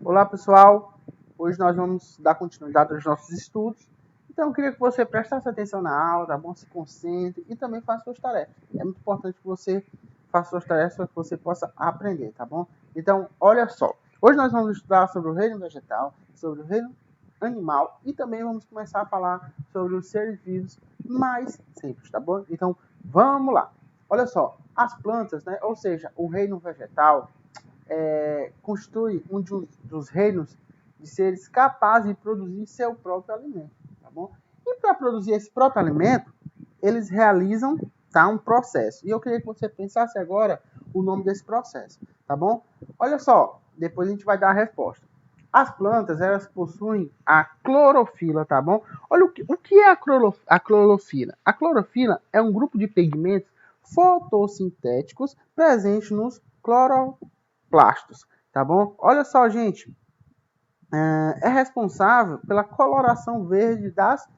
Olá pessoal, hoje nós vamos dar continuidade aos nossos estudos, então eu queria que você prestasse atenção na aula, tá bom? Se concentre e também faça suas tarefas. É muito importante que você faça suas tarefas para que você possa aprender, tá bom? Então, olha só, hoje nós vamos estudar sobre o reino vegetal, sobre o reino animal e também vamos começar a falar sobre os seres vivos mais simples, tá bom? Então, vamos lá. Olha só, as plantas, né? Ou seja, o reino vegetal, constitui um dos reinos de seres capazes de produzir seu próprio alimento, tá bom? E para produzir esse próprio alimento, eles realizam, tá, um processo. E eu queria que você pensasse agora o nome desse processo, tá bom? Olha só, depois a gente vai dar a resposta. As plantas, elas possuem a clorofila, tá bom? Olha o que é a clorofila. A clorofila é um grupo de pigmentos fotossintéticos presentes nos cloroplastos, tá bom? Olha só, gente, é responsável pela coloração verde das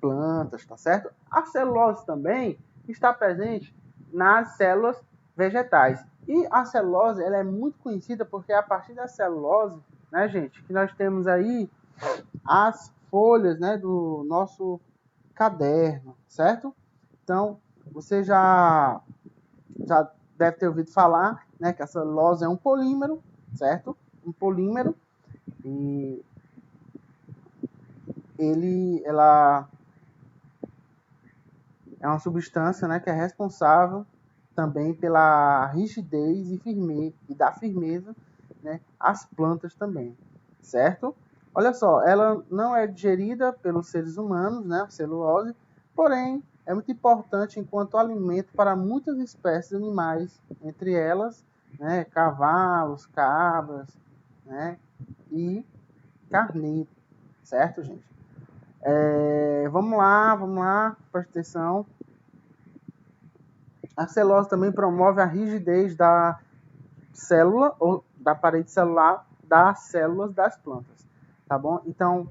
plantas, tá certo? A celulose também está presente nas células vegetais. E a celulose, ela é muito conhecida porque é a partir da celulose, né, gente, que nós temos aí as folhas, né, do nosso caderno, certo? Então, você já deve ter ouvido falar, né, que a celulose é um polímero, certo? Um polímero, e ela é uma substância, né, que é responsável também pela rigidez e da firmeza, né, às plantas também, certo? Olha só, ela não é digerida pelos seres humanos, né, a celulose, porém é muito importante enquanto alimento para muitas espécies de animais, entre elas, né, cavalos, cabras, né, e carneiro, certo, gente? Vamos lá, presta atenção. A celulose também promove a rigidez da célula ou da parede celular das células das plantas, tá bom? Então,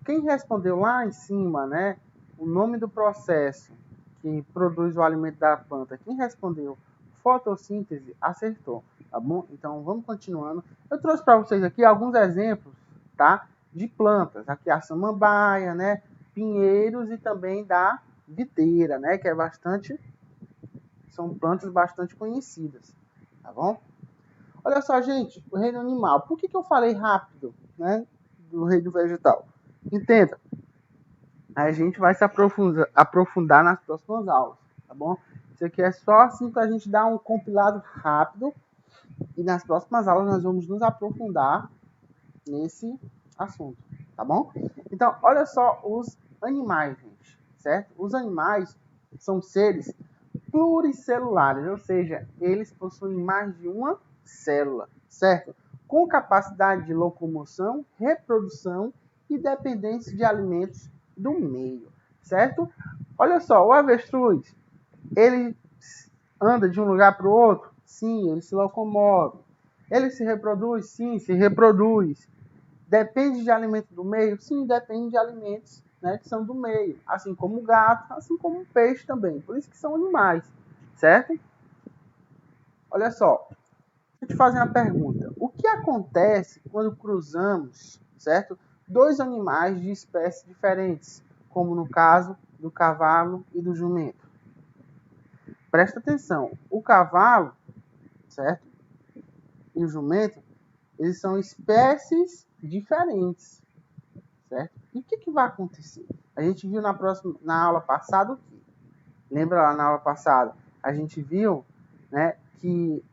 quem respondeu lá em cima, né, o nome do processo que produz o alimento da planta, quem respondeu fotossíntese, acertou, tá bom? Então, vamos continuando. Eu trouxe para vocês aqui alguns exemplos, tá, de plantas. Aqui a samambaia, né, pinheiros e também da videira, né, que é são plantas bastante conhecidas, tá bom? Olha só, gente, o reino animal. Por que eu falei rápido, né, do reino vegetal? Entenda, a gente vai se aprofundar nas próximas aulas, tá bom? Isso aqui é só assim para a gente dar um compilado rápido e nas próximas aulas nós vamos nos aprofundar nesse assunto, tá bom? Então, olha só os animais, gente, certo? Os animais são seres pluricelulares, ou seja, eles possuem mais de uma célula, certo? Com capacidade de locomoção, reprodução e dependência de alimentos do meio, certo? Olha só, o avestruz, ele anda de um lugar para o outro? Sim, ele se locomove. Ele se reproduz? Sim, se reproduz. Depende de alimento do meio? Sim, depende de alimentos, né, que são do meio. Assim como o gato, assim como o peixe também. Por isso que são animais, certo? Olha só, deixa eu te fazer uma pergunta. O que acontece quando cruzamos, certo, dois animais de espécies diferentes, como no caso do cavalo e do jumento? Presta atenção. O cavalo, certo, e o jumento, eles são espécies diferentes, certo? E o que vai acontecer? A gente viu na aula passada o quê? Lembra lá na aula passada? A gente viu, né, que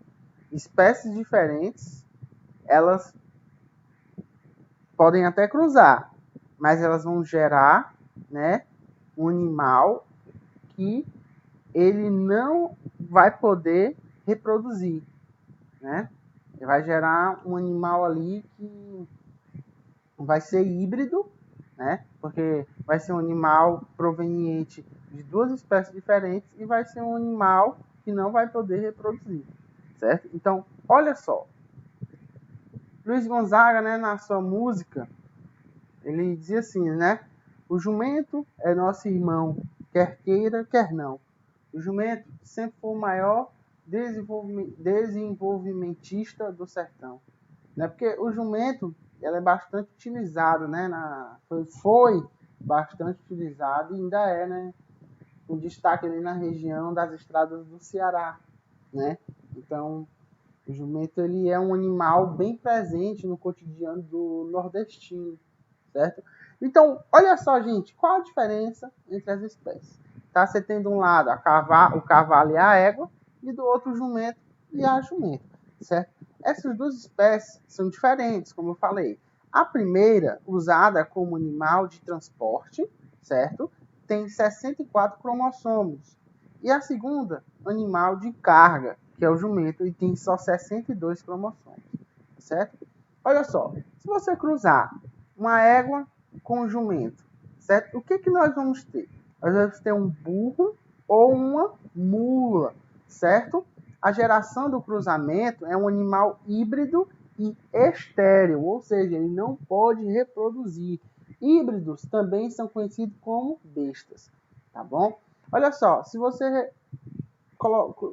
espécies diferentes, elas podem até cruzar, mas elas vão gerar, né, um animal que ele não vai poder reproduzir, né? Ele vai gerar um animal ali que vai ser híbrido, né? Porque vai ser um animal proveniente de duas espécies diferentes e vai ser um animal que não vai poder reproduzir, certo? Então, olha só, Luiz Gonzaga, né, na sua música, ele dizia assim, né? O jumento é nosso irmão, quer queira, quer não. O jumento sempre foi o maior desenvolvimentista do sertão. né? Porque o jumento ela é bastante utilizado, né? Foi bastante utilizado e ainda é, né? Um destaque ali na região das estradas do Ceará, né? Então, o jumento ele é um animal bem presente no cotidiano do nordestino, certo? Então, olha só, gente, qual a diferença entre as espécies? Tá? Você tem de um lado o cavalo e a égua, e do outro o jumento e a jumenta, certo? Essas duas espécies são diferentes, como eu falei. A primeira, usada como animal de transporte, certo? Tem 64 cromossomos. E a segunda, animal de carga, que é o jumento, e tem só 62 cromossomos, certo? Olha só, se você cruzar uma égua com um jumento, certo? O que nós vamos ter? Nós vamos ter um burro ou uma mula, certo? A geração do cruzamento é um animal híbrido e estéril, ou seja, ele não pode reproduzir. Híbridos também são conhecidos como bestas, tá bom? Olha só, se você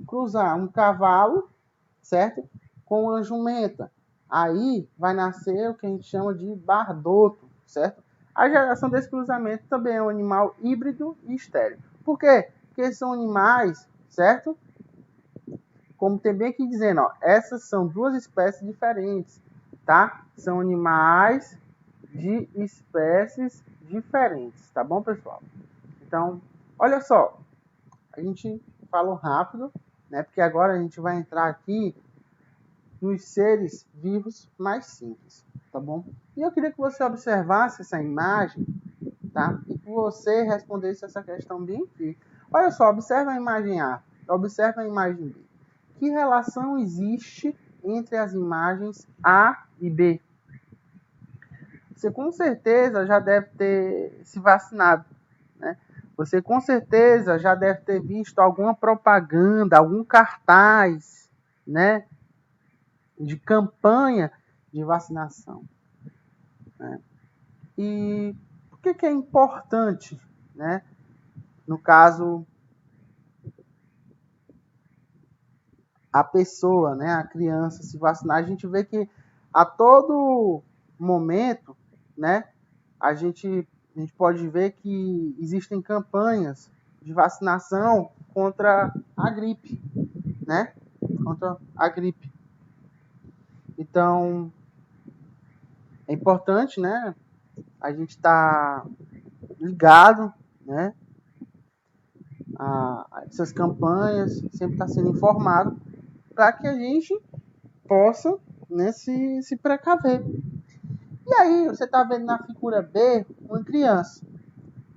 cruzar um cavalo, certo? Com uma jumenta, aí vai nascer o que a gente chama de bardoto, certo? A geração desse cruzamento também é um animal híbrido e estéril. Por quê? Porque são animais, certo? Como tem bem aqui dizendo, ó, essas são duas espécies diferentes, tá? São animais de espécies diferentes, tá bom, pessoal? Então, olha só, a gente falou rápido, né? Porque agora a gente vai entrar aqui nos seres vivos mais simples, tá bom? E eu queria que você observasse essa imagem, tá? E que você respondesse essa questão bem aqui. Olha só, observa a imagem A, observa a imagem B. Que relação existe entre as imagens A e B? Você com certeza já deve ter se vacinado, né? Você com certeza já deve ter visto alguma propaganda, algum cartaz, né? De campanha de vacinação, né? E por que é importante, né? No caso, a pessoa, né, a criança se vacinar, a gente vê que a todo momento, né, a gente pode ver que existem campanhas de vacinação contra a gripe, né? Contra a gripe. Então, é importante, né, a gente estar ligado, né, a essas campanhas, sempre estar sendo informado para que a gente possa, né, se precaver. E aí, você está vendo na figura B uma criança.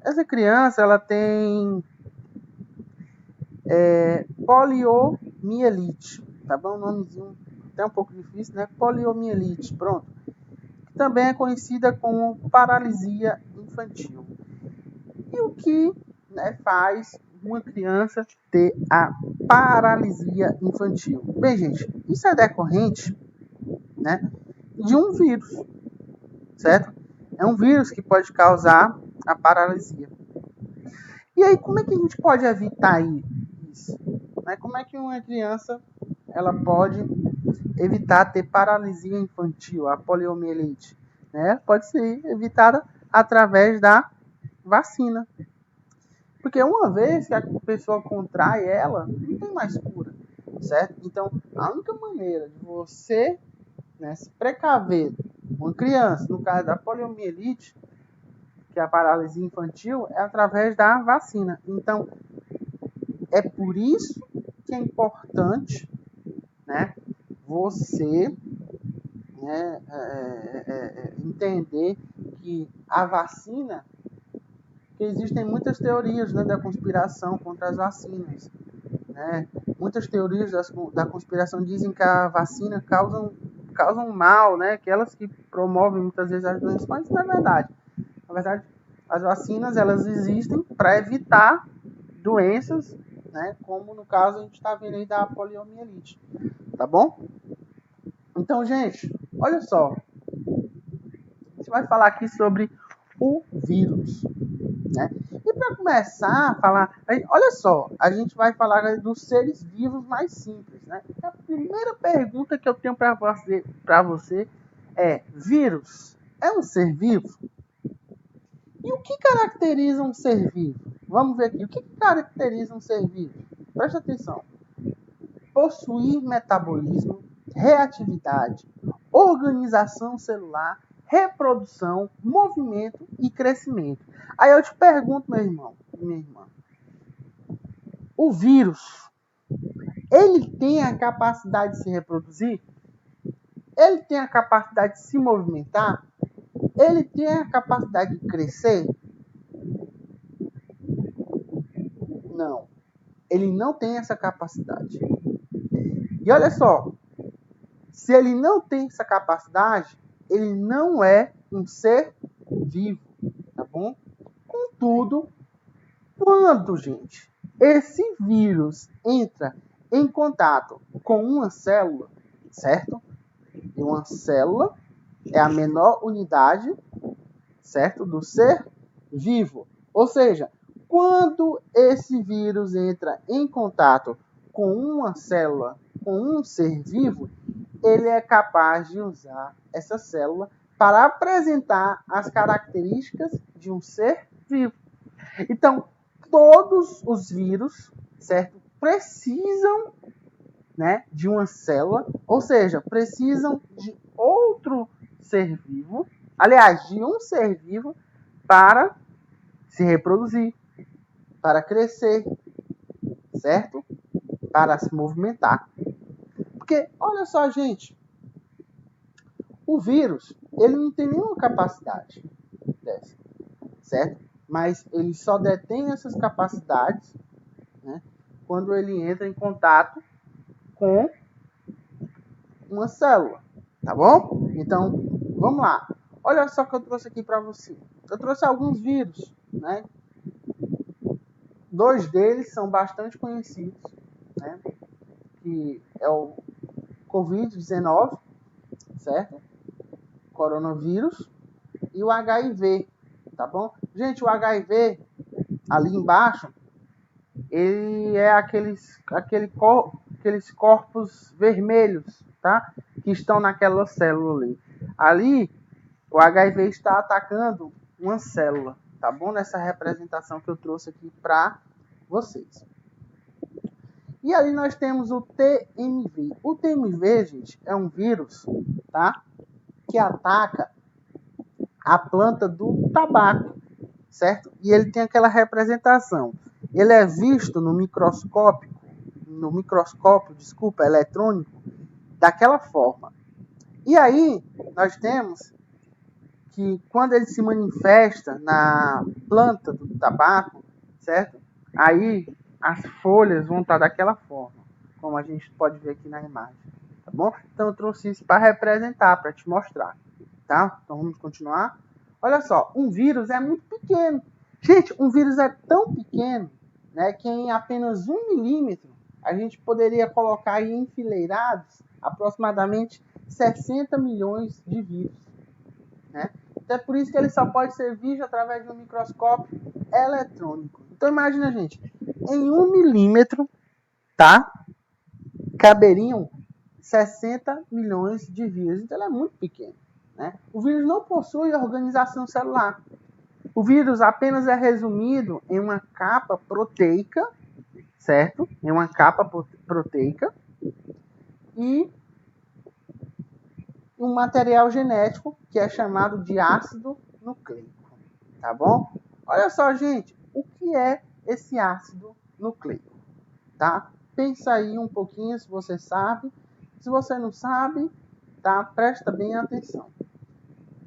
Essa criança ela tem poliomielite, tá bom? Um nomezinho até um pouco difícil, né? Poliomielite, pronto. Também é conhecida como paralisia infantil. E o que, né, faz uma criança ter a paralisia infantil? Bem, gente, isso é decorrente, né, de um vírus, certo? É um vírus que pode causar a paralisia. E aí, como é que a gente pode evitar isso? Né? Como é que uma criança ela pode evitar ter paralisia infantil, a poliomielite? Né? Pode ser evitada através da vacina. Porque uma vez que a pessoa contrai ela, não tem mais cura, certo? Então, a única maneira de você, né, se precaver uma criança, no caso da poliomielite, que é a paralisia infantil, é através da vacina. Então, é por isso que é importante, né, você, né, entender que a vacina, que existem muitas teorias, né, da conspiração contra as vacinas, né? Muitas teorias da conspiração dizem que a vacina causam mal, né? Que elas que promovem muitas vezes as doenças, mas não é verdade. Na verdade, as vacinas elas existem para evitar doenças, né? Como no caso a gente está vendo aí da poliomielite, tá bom? Então, gente, olha só, a gente vai falar aqui sobre o vírus, né? E para começar a falar, olha só, a gente vai falar dos seres vivos mais simples, né? primeira pergunta que eu tenho para você é: vírus é um ser vivo? E o que caracteriza um ser vivo? Vamos ver aqui. O que caracteriza um ser vivo? Presta atenção. Possuir metabolismo, reatividade, organização celular, reprodução, movimento e crescimento. Aí eu te pergunto, meu irmão, minha irmã, o vírus, ele tem a capacidade de se reproduzir? Ele tem a capacidade de se movimentar? Ele tem a capacidade de crescer? Não. Ele não tem essa capacidade. E olha só, se ele não tem essa capacidade, ele não é um ser vivo, tá bom? Contudo, quando, gente, esse vírus entra em contato com uma célula, certo? E uma célula é a menor unidade, certo, do ser vivo. Ou seja, quando esse vírus entra em contato com uma célula, com um ser vivo, ele é capaz de usar essa célula para apresentar as características de um ser vivo. Então, todos os vírus, certo, precisam, né, de uma célula, ou seja, precisam de outro ser vivo, aliás, de um ser vivo para se reproduzir, para crescer, certo? Para se movimentar. Porque, olha só, gente, o vírus, ele não tem nenhuma capacidade dessa, certo? Mas ele só detém essas capacidades, né, quando ele entra em contato com uma célula, tá bom? Então, vamos lá. Olha só o que eu trouxe aqui para você. Eu trouxe alguns vírus, né? 2 deles são bastante conhecidos, né? Que é o Covid-19, certo? Coronavírus e o HIV, tá bom? Gente, o HIV, ali embaixo, ele é aqueles corpos vermelhos, tá? Que estão naquela célula ali. Ali, o HIV está atacando uma célula, tá bom? Nessa representação que eu trouxe aqui para vocês. E ali nós temos o TMV. O TMV, gente, é um vírus, tá? Que ataca a planta do tabaco, certo? E ele tem aquela representação. Ele é visto no microscópio, eletrônico, daquela forma. E aí, nós temos que quando ele se manifesta na planta do tabaco, certo? Aí as folhas vão estar daquela forma, como a gente pode ver aqui na imagem, tá bom? Então eu trouxe isso para representar, para te mostrar, tá? Então vamos continuar. Olha só, um vírus é muito pequeno. Gente, um vírus é tão pequeno, né, que em apenas 1 milímetro a gente poderia colocar aí enfileirados aproximadamente 60 milhões de vírus, né? Então é por isso que ele só pode ser visto através de um microscópio eletrônico. Então imagina, gente, em 1 milímetro, tá? Caberiam 60 milhões de vírus. Então ele é muito pequeno, né? O vírus não possui organização celular. O vírus apenas é resumido em uma capa proteica, certo? Em uma capa proteica e um material genético que é chamado de ácido nucleico, tá bom? Olha só, gente, o que é esse ácido nucleico, tá? Pensa aí um pouquinho se você sabe. Se você não sabe, tá? Presta bem atenção,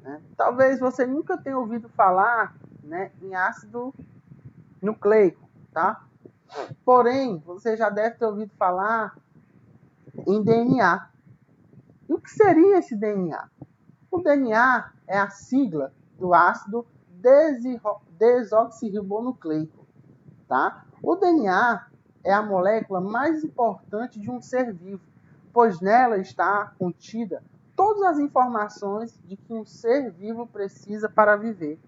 né? Talvez você nunca tenha ouvido falar, né, em ácido nucleico, tá? Porém, você já deve ter ouvido falar em DNA. E o que seria esse DNA? O DNA é a sigla do ácido desoxirribonucleico, tá? O DNA é a molécula mais importante de um ser vivo, pois nela está contida todas as informações de que um ser vivo precisa para viver.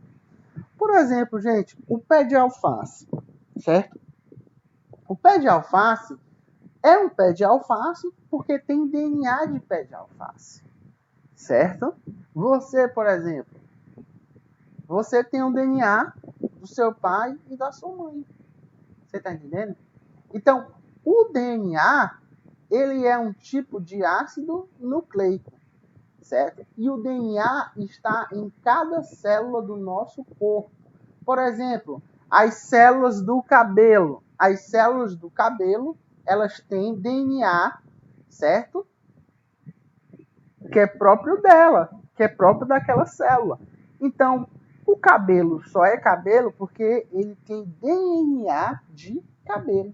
Por exemplo, gente, o pé de alface, certo? O pé de alface, É um pé de alface porque tem DNA de pé de alface, certo? Você, por exemplo, você tem um DNA do seu pai e da sua mãe. Você está entendendo? Então, o DNA, ele é um tipo de ácido nucleico, certo? E o DNA está em cada célula do nosso corpo. Por exemplo, as células do cabelo. As células do cabelo, elas têm DNA, certo? Que é próprio dela, que é próprio daquela célula. Então, o cabelo só é cabelo porque ele tem DNA de cabelo,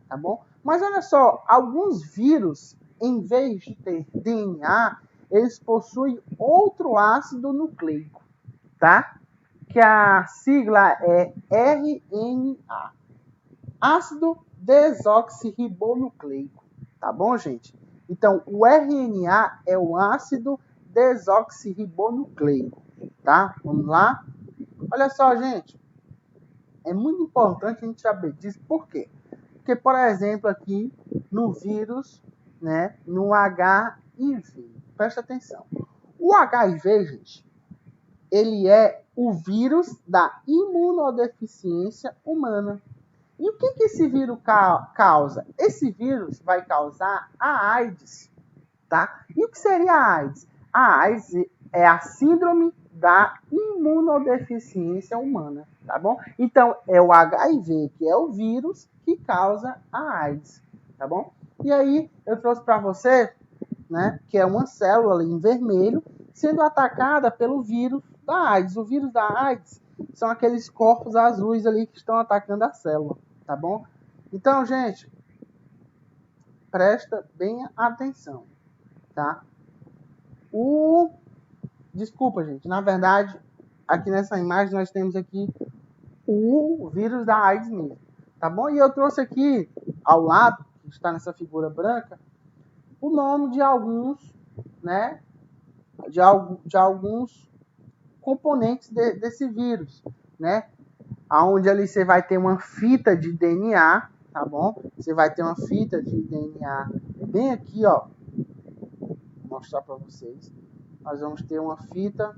tá bom? Mas olha só, alguns vírus, em vez de ter DNA, eles possuem outro ácido nucleico, tá? Que a sigla é RNA. Ácido desoxirribonucleico, tá bom, gente? Então, o RNA é o ácido desoxirribonucleico, tá? Vamos lá? Olha só, gente, é muito importante a gente saber disso, por quê? Porque, por exemplo, aqui no vírus, né, no HIV, presta atenção. O HIV, gente, ele é o vírus da imunodeficiência humana. E o que esse vírus causa? Esse vírus vai causar a AIDS, tá? E o que seria a AIDS? A AIDS é a síndrome da imunodeficiência humana, tá bom? Então, é o HIV, que é o vírus que causa a AIDS, tá bom? E aí, eu trouxe para você, né, que é uma célula ali em vermelho, sendo atacada pelo vírus da AIDS. O vírus da AIDS são aqueles corpos azuis ali que estão atacando a célula, tá bom? Então, gente, presta bem atenção, tá? Desculpa, gente, na verdade, aqui nessa imagem nós temos aqui o vírus da AIDS mesmo, tá bom? E eu trouxe aqui, ao lado, que está nessa figura branca, o nome de alguns, né, de alguns componentes desse vírus, né? Onde ali você vai ter uma fita de DNA, tá bom? Você vai ter uma fita de DNA bem aqui, ó. Vou mostrar para vocês. Nós vamos ter uma fita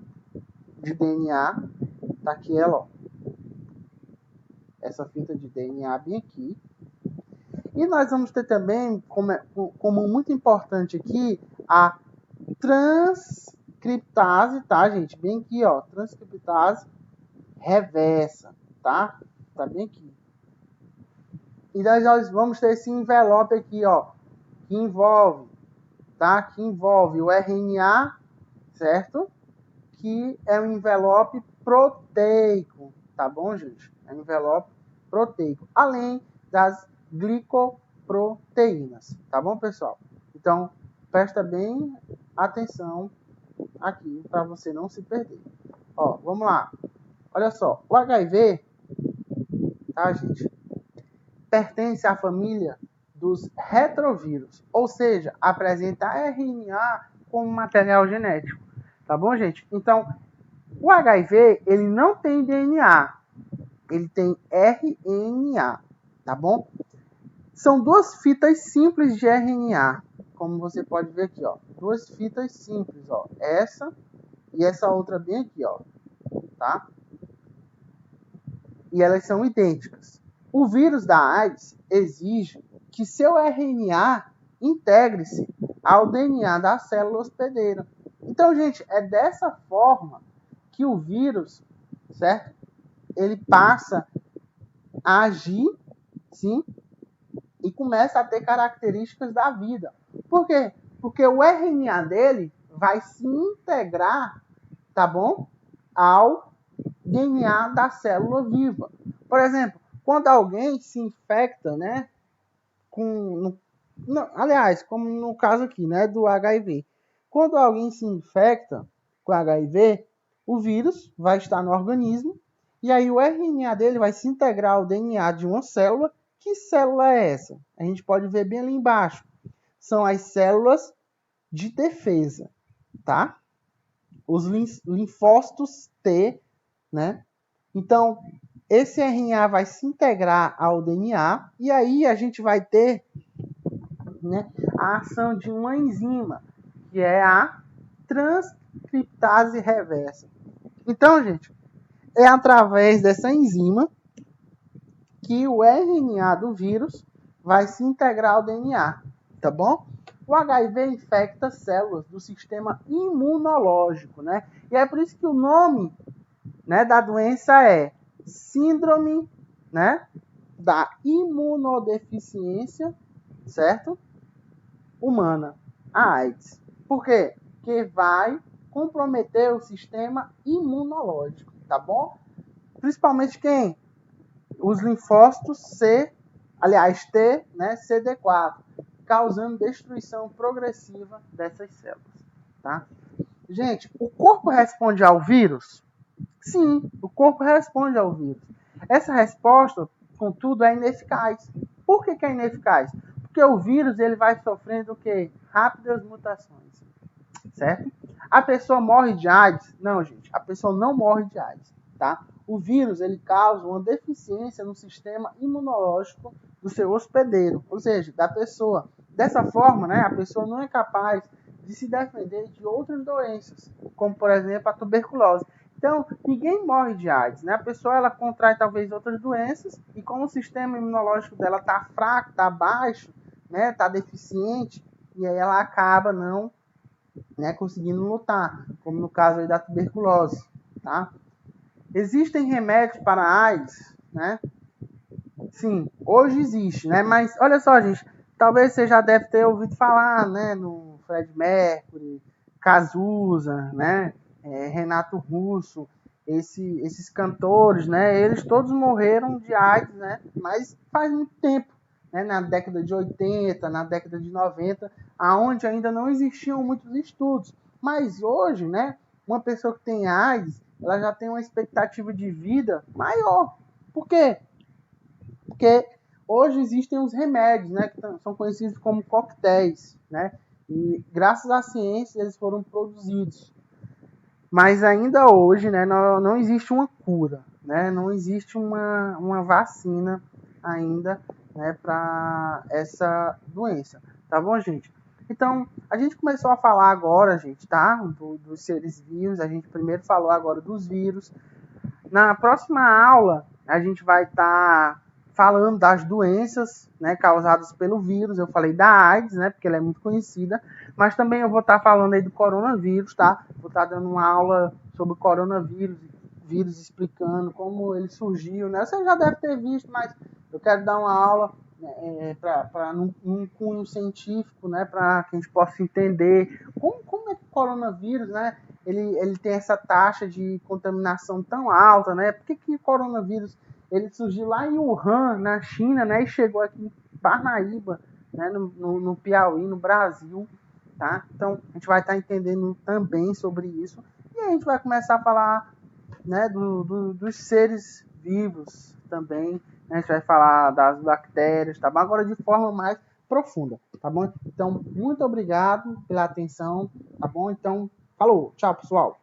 de DNA, tá aqui ela, ó. Essa fita de DNA bem aqui. E nós vamos ter também, como muito importante aqui, a transcriptase, tá, gente? Bem aqui, ó, transcriptase reversa, tá? Tá bem aqui. E nós vamos ter esse envelope aqui, ó, que envolve, tá? Que envolve o RNA, certo? Que é um envelope proteico, tá bom, gente? É um envelope proteico, além das glicoproteínas, tá bom, pessoal? Então, presta bem atenção aqui para você não se perder. Ó, vamos lá. Olha só, o HIV, tá, gente? Pertence à família dos retrovírus, ou seja, apresenta RNA como material genético, tá bom, gente? Então, o HIV, ele não tem DNA, ele tem RNA, tá bom? São duas fitas simples de RNA, como você pode ver aqui, ó. Duas fitas simples, ó. Essa e essa outra bem aqui, ó. Tá? E elas são idênticas. O vírus da AIDS exige que seu RNA integre-se ao DNA da célula hospedeira. Então, gente, é dessa forma que o vírus, certo? Ele passa a agir, sim, e começa a ter características da vida. Por quê? Porque o RNA dele vai se integrar, tá bom? Ao DNA da célula viva. Por exemplo, quando alguém se infecta, né, aliás, como no caso aqui, né, do HIV. Quando alguém se infecta com HIV, o vírus vai estar no organismo e aí o RNA dele vai se integrar ao DNA de uma célula. Que célula é essa? A gente pode ver bem ali embaixo. São as células de defesa, tá? Os linfócitos T, né? Então, esse RNA vai se integrar ao DNA e aí a gente vai ter né, a ação de uma enzima, que é a transcriptase reversa. Então, gente, é através dessa enzima que o RNA do vírus vai se integrar ao DNA, tá bom? O HIV infecta células do sistema imunológico, né? E é por isso que o nome, né, da doença é síndrome, né, da imunodeficiência, certo? Humana, a AIDS. Por quê? Porque vai comprometer o sistema imunológico, tá bom? Principalmente quem? Os linfócitos T, né, CD4, causando destruição progressiva dessas células, tá? Gente, o corpo responde ao vírus? Sim, o corpo responde ao vírus. Essa resposta, contudo, é ineficaz. Por que é ineficaz? Porque o vírus ele vai sofrendo o quê? Rápidas mutações, certo? A pessoa morre de AIDS? Não, gente, a pessoa não morre de AIDS, tá? O vírus ele causa uma deficiência no sistema imunológico do seu hospedeiro, ou seja, da pessoa. Dessa forma, né, a pessoa não é capaz de se defender de outras doenças, como por exemplo a tuberculose. Então, ninguém morre de AIDS, né? A pessoa ela contrai talvez outras doenças e como o sistema imunológico dela está fraco, está baixo, né, está deficiente, e aí ela acaba não, né, conseguindo lutar, como no caso aí da tuberculose, tá? Existem remédios para a AIDS, né? Sim, hoje existe, né? Mas olha só, gente, talvez você já deve ter ouvido falar, né, no Fred Mercury, Cazuza, né, Renato Russo, esses cantores, né? Eles todos morreram de AIDS, né? Mas faz muito tempo, né? Na década de 80, na década de 90, aonde ainda não existiam muitos estudos. Mas hoje, né, uma pessoa que tem AIDS, ela já tem uma expectativa de vida maior. Por quê? Porque hoje existem os remédios, né, que são conhecidos como coquetéis, né? E graças à ciência eles foram produzidos. Mas ainda hoje, né, não existe uma cura, né? Não existe uma vacina ainda, né, para essa doença. Tá bom, gente? Então, a gente começou a falar agora, gente, tá? Dos seres vivos. A gente primeiro falou agora dos vírus. Na próxima aula, a gente vai estar falando das doenças, né, causadas pelo vírus. Eu falei da AIDS, né, porque ela é muito conhecida, mas também eu vou estar falando aí do coronavírus, tá? Vou estar dando uma aula sobre o coronavírus, vírus explicando como ele surgiu, né? Você já deve ter visto, mas eu quero dar uma aula para num cunho científico, né, para que a gente possa entender como é que o coronavírus, né, ele tem essa taxa de contaminação tão alta, né? Por que o coronavírus ele surgiu lá em Wuhan, na China, né, e chegou aqui em Parnaíba, né, no Piauí, no Brasil, tá? Então, a gente vai estar entendendo também sobre isso e a gente vai começar a falar, né, dos seres vivos também, né? A gente vai falar das bactérias, tá bom? Agora de forma mais profunda, tá bom? Então, muito obrigado pela atenção, tá bom? Então, falou, tchau, pessoal!